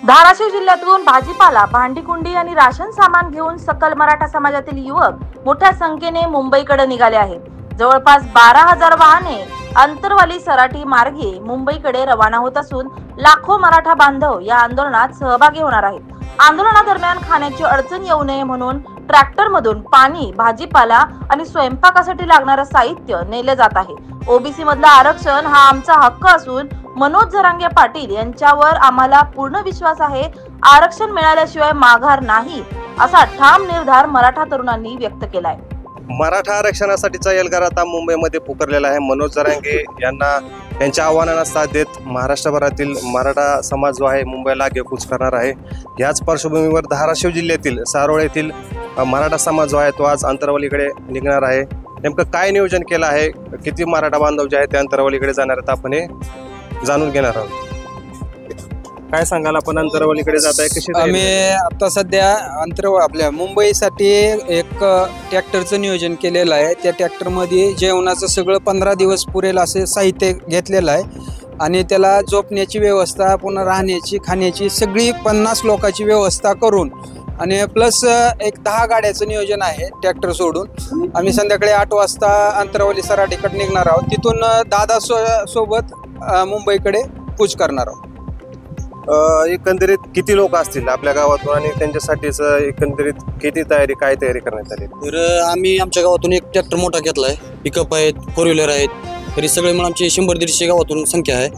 धाराशिव जिल्ह्यातून भाजीपाला, भांडीकुंडी आणि राशन सामान घेऊन सकल मराठा समाजातील युवक मोठ्या संख्येने मुंबईकडे निघाले आहेत. जवळपास 12,000 वाहने अंतरवाली सराटी मार्गे मुंबईकडे रवाना होत असून लाखो मराठा बांधव या आंदोलनात सहभागी होणार आहेत. आंदोलनादरम्यान खाण्याची अडचण येऊ नये म्हणून ट्रॅक्टरमधून पाणी, भाजीपाला आणि स्वयंपाकासाठी लागणारं साहित्य नेले जात आहे. ओबीसी मधलं आरक्षण हा आमचा हक्क असून मनोज जरांगे पाटील यांच्यावर आम्हाला पूर्ण विश्वास आहे. आरक्षण मिळाल्याशिवाय माघार नाही, असा ठाम निर्धार मराठा तरुणांनी व्यक्त केलाय. मराठा आरक्षणासाठीचा एल्गार आता मुंबईमध्ये पुकारलेला आहे. मनोज जरांगे यांना त्यांच्या आव्हानांना साथ देत महाराष्ट्रभरातील मराठा समाज जो आहे मुंबईला आगेकूच करणार आहे. याच पार्श्वभूमीवर धाराशिव जिल्ह्यातील सारोळ येथील मराठा समाज जो आहे तो आज अंतरवालीकडे निघणार आहे. नेमकं काय नियोजन केलं आहे, किती मराठा बांधव जे आहेत ते अंतरवालीकडे जाणार आहेत, आपण हे जाणून घेणार आहोत. काय सांगाल, आपण अंतरवालीकडे जात आहे कशी? आम्ही आता सध्या आपल्या मुंबईसाठी एक ट्रॅक्टरचं नियोजन केलेलं आहे. त्या ट्रॅक्टरमध्ये जेवणाचं सगळं 15 दिवस पुरेल असे साहित्य घेतलेलं आहे आणि त्याला झोपण्याची व्यवस्था, पुन्हा राहण्याची, खाण्याची सगळी 50 लोकांची व्यवस्था करून आणि प्लस एक 10 गाड्याचं नियोजन आहे. ट्रॅक्टर सोडून आम्ही संध्याकाळी 8 वाजता अंतरवाली सराटीकडे निघणार आहोत. तिथून दादा सोबत मुंबईकडे कूच करणार आहोत. एकंदरीत किती लोक असतील आपल्या गावातून आणि त्यांच्यासाठीच एकंदरीत किती काय तयारी करण्यात आली? तर आम्ही आमच्या गावातून एक ट्रॅक्टर मोठा घेतला आहे, पिकअप आहेत, 4 व्हीलर आहेत. तरी सगळे म्हणून आमची 100-150 गावातून संख्या आहे.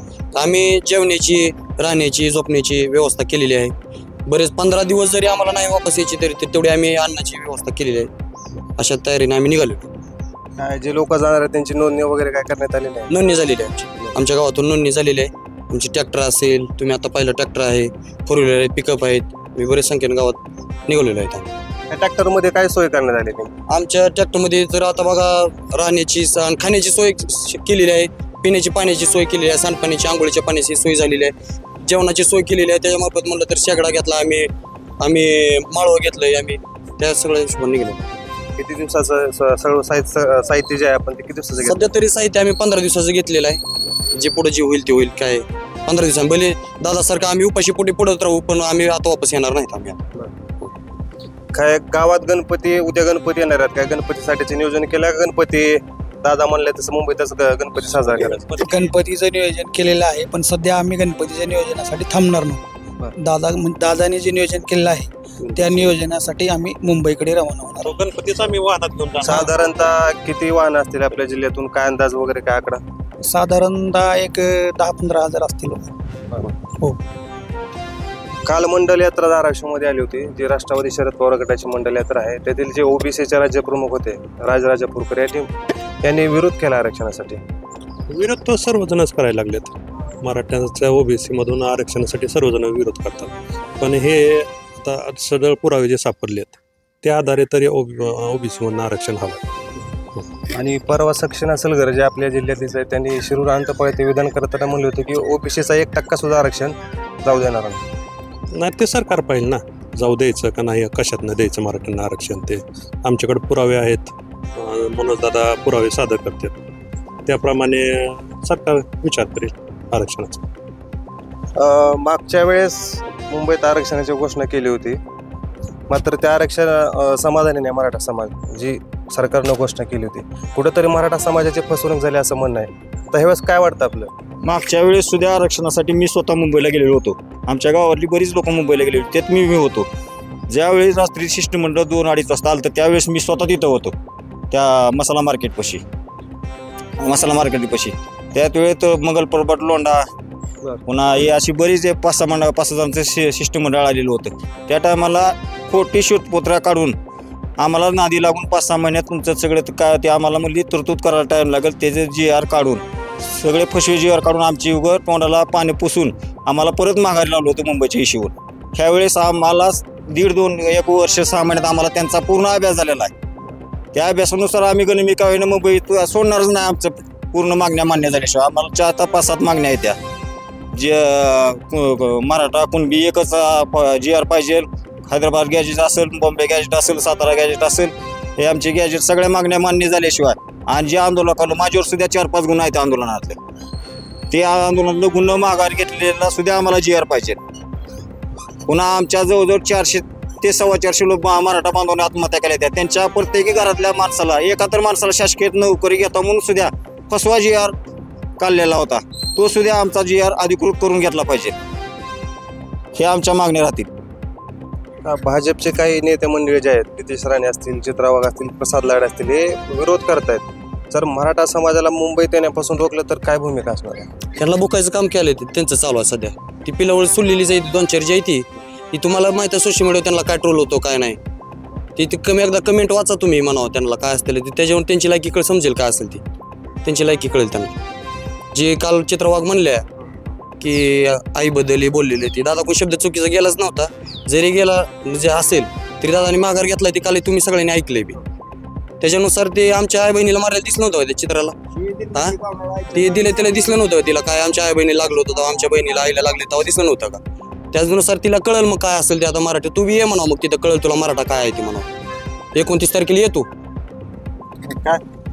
आम्ही जेवण्याची, राहण्याची, झोपण्याची व्यवस्था केलेली आहे. बरेच 15 दिवस जरी आम्हाला नाही वापस यायची तरी तेवढी आम्ही अन्नाची व्यवस्था केलेली आहे. अशा तयारीने आम्ही निघालो. काय जे लोक जाणार आहेत त्यांची नोंदणी वगैरे काय करण्यात आली नाही? नोंदणी झालेली आहे आमच्या गावातून नोंदणी झालेली आहे. आमची ट्रॅक्टर असेल, तुम्ही आता पाहिलं ट्रॅक्टर आहे, 4 व्हीलर आहे, पिकअप आहेत. मी बरेच संख्येने गावात निघालेलो आहे. त्या ट्रॅक्टरमध्ये काय सोय करण्यात आली? आमच्या ट्रॅक्टरमध्ये तर आता बघा राहण्याची आणि खाण्याची सोय केलेली आहे, पिण्याची पाण्याची सोय केलेली आहे, सांडपाण्याची, आंघोळीच्या पाण्याची सोय झालेली आहे, जेवणाची सोय केलेली आहे. त्याच्यामार्फत म्हणलं तर शेगडा घेतला आम्ही माळव घेतलंय. आम्ही त्या सगळ्या हिशोबाने निघालो. किती दिवसाचं सगळं साहित्य जे आहे आपण ते किती दिवसाचं? सध्या तरी साहित्य आम्ही 15 दिवसाचं घेतलेलं आहे. जे पुढे जे होईल ते होईल. काय 15 दिवसांनी भले दादासारखं आम्ही उपाशी पोटी पडत राहू, पण आम्ही आता वापस येणार नाहीत. आम्ही काय गावात गणपती, उद्या गणपती येणार आहेत, काय गणपतीसाठीचे नियोजन केलं? गणपती दादा म्हणले तसं मुंबईतच गणपती साजरा करायचा. गणपतीचं नियोजन केलेलं आहे, पण सध्या आम्ही गणपतीच्या नियोजनासाठी थांबणार नाही. दादाने जे नियोजन केलेलं आहे त्या नियोजनासाठी आम्ही मुंबईकडे रवाना होणार. गणपतीचा आम्ही वाहनात घेऊन साधारणतः किती वाहन असतील आपल्या जिल्ह्यातून, काय अंदाज वगैरे, काय आकडा? साधारणतः एक 10-15 हजार असतील. हो. काल मंडल यात्रा धाराशिवमध्ये आली होती, जी राष्ट्रवादी शरद पवार गटाची मंडल यात्रा आहे. त्यातील जे ओबीसीचे राज्यप्रमुख होते राजराजापूरकर यांनी विरोध केला आरक्षणासाठी. विरोध तर सर्वजणच करायला लागलेत. मराठ्यांच्या ओबीसी मधून आरक्षणासाठी सर्वजण विरोध करतात, पण हे आता सदळ पुरावे जे सापडलेत त्या आधारे तरी ओबीसी मधून आरक्षण हवं. आणि परवा सक्षम सलगर जे आपल्या जिल्ह्यातलीच आहे त्यांनी शिरूर अंतपाळे ते विधान करताना म्हणले होते की ओबीसीचा 1% सुद्धा आरक्षण जाऊ देणार नाही. ते सरकार पाहिजे ना, जाऊ द्यायचं का नाही, कशातनं द्यायचं मराठ्यांना आरक्षण. ते आमच्याकडे पुरावे आहेत, मनोज दादा पुरावे सादर करतात, त्याप्रमाणे सरकार विचार करेल आरक्षणाचा. मागच्या वेळेस मुंबईत आरक्षणाची घोषणा केली होती, मात्र त्या आरक्षण समाधानी नाही मराठा समाज, जी सरकारनं घोषणा केली होती. कुठंतरी मराठा समाजाची फसवणूक झाली असं म्हणणं आहे. तर ह्यावेळेस काय वाटतं आपलं? मागच्या वेळेस सुद्धा आरक्षणासाठी मी स्वतः मुंबईला गेलेलो होतो. आमच्या गावातली बरीच लोक मुंबईला गेलेली, त्यात मी होतो. ज्यावेळेस रात्री शिष्टमंडळ 2-2:30 वाजता आलं तर त्यावेळेस मी स्वतः तिथं होतो, त्या मसाला मार्केटपाशी. त्याच वेळेत मंगलपर्वत, लोंढा, पुन्हा हे अशी बरीच 5-6 जणांचं शिष्टमंडळ आलेलं होतं. त्या टायमाला खोटी शोधपत्रा काढून आम्हाला नादी लागून 5-6 महिन्यात तुमचं सगळं काय ते आम्हाला म्हणली तरतूद करायला टाईम लागेल. त्याचे GR काढून सगळे फसवे GR काढून आमची उघड तोंडाला पाणी पुसून आम्हाला परत माघारी लावलं होतं मुंबईच्या इशीवर. ह्यावेळेस आम्हाला 1 वर्ष 6 महिन्यात आम्हाला त्यांचा पूर्ण अभ्यास झालेला आहे. त्या अभ्यासानुसार आम्ही गणिमिका होईनं मुंबईत सोडणारच नाही. आमचं पूर्ण मागण्या मान्य झाल्याशिवाय आम्हाला 4-5-7 मागण्या आहेत. त्या जे मराठा कुणबी एकच GR पाहिजे. हैदराबाद गॅजेट असेल, बॉम्बे गॅजेट असेल, सातारा गॅजेट असेल, हे आमचे गॅजेट सगळ्या मागण्या मान्य झाल्याशिवाय. आणि जे आंदोलन केलं माझ्यावर सुद्धा 4-5 गुन्हे आहेत आंदोलनातले. ते आंदोलनातलं गुन्हा माघार घेतलेला सुद्धा आम्हाला GR पाहिजे. पुन्हा आमच्या जवळजवळ 400 ते 450 लोक मराठा बांधवांनी आत्महत्या केल्या त्या. त्यांच्या प्रत्येकी घरातल्या माणसाला एका तर माणसाला शासकीय नोकरी घेता म्हणून सुद्धा फसवा GR काढलेला होता. तो सुद्धा आमचा GR अधिकृत करून घेतला पाहिजे. हे आमच्या मागण्या राहतील. भाजपचे काही नेते मंडळी जे आहेत, नितेश राणे असतील, चित्रा वाघ असतील, प्रसाद लाड असतील, हे विरोध करतायत. जर मराठा समाजाला मुंबईत येण्यापासून रोखलं तर काय भूमिका असणार आहे? त्यांना बुकायचं काम केलंय त्यांचं चालू आहे सध्या. ती पिलावळ सुललेली जाईल 2-4 जी आहे ती तुम्हाला माहिती आहे सोशल मीडियावर त्यांना काय ट्रोल होतो काय नाही. ती कमी एकदा कमेंट वाचा तुम्ही म्हणावं त्यांना काय असतील ती, त्याच्यावर त्यांची लायकी कळ समजेल काय असेल ती, त्यांची लायकी कळेल त्यांना. जे काल चित्रवाघ म्हणल्या की आईबद्दल बोललेले ती दादा कोण शब्द चुकीचा गेलाच नव्हता. जरी गेला म्हणजे असेल तरी दादानी माघार घेतलाय ते काल तुम्ही सगळ्यांनी ऐकलंय बी. त्याच्यानुसार ते आमच्या आई बहिणीला मारायला दिसलं नव्हतं त्या चित्राला. ते दिले त्याला दिसलं नव्हतं तिला काय आमच्या आई बहिणी लागलो होतं तेव्हा, आमच्या बहिणीला आईला लागले तेव्हा दिसलं नव्हतं का. त्याचनुसार तिला कळल मग काय असेल ते. आता मराठी तू बी ये म्हणावं मग तिथं कळल तुला मराठा काय आहे ते म्हणावं. 29 तारखेला येतो.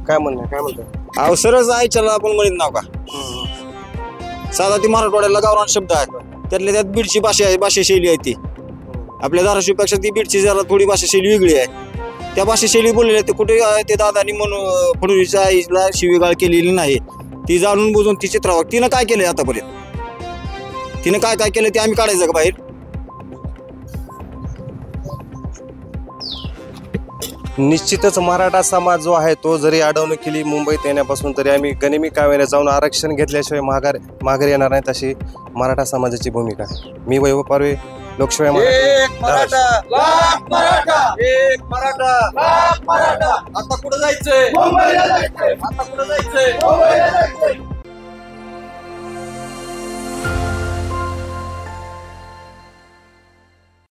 काय म्हणतो अवसरच आईच्याला आपण म्हणत नाव का. साधा ती मराठवाड्याला गावरान शब्द आहे, त्यातल्या त्यात बीडची भाषा शैली आहे. ती आपल्या धाराशिवपेक्षा ती बीडची जरा थोडी भाषा शैली वेगळी आहे. त्या भाषा शैली बोललेल्या ते कुठे ते दादानी म्हणून फडणवीसच्या आईला शिवीगाळ केलेली नाही. ती जाणून बुजून ती चित्रावाघ तिनं काय केलंय आतापर्यंत, तिनं काय काय केलं ते आम्ही काढायचं का बाहेर. निश्चितच मराठा समाज जो आहे तो जरी अडवणूक केली मुंबईत येण्यापासून, तरी आम्ही गनिमी काव्याने जाऊन आरक्षण घेतल्याशिवाय माघार येणार नाही, अशी मराठा समाजाची भूमिका आहे. मी वैभव पारवे, लोकशाही मराठा. आता कुठं जायचंय?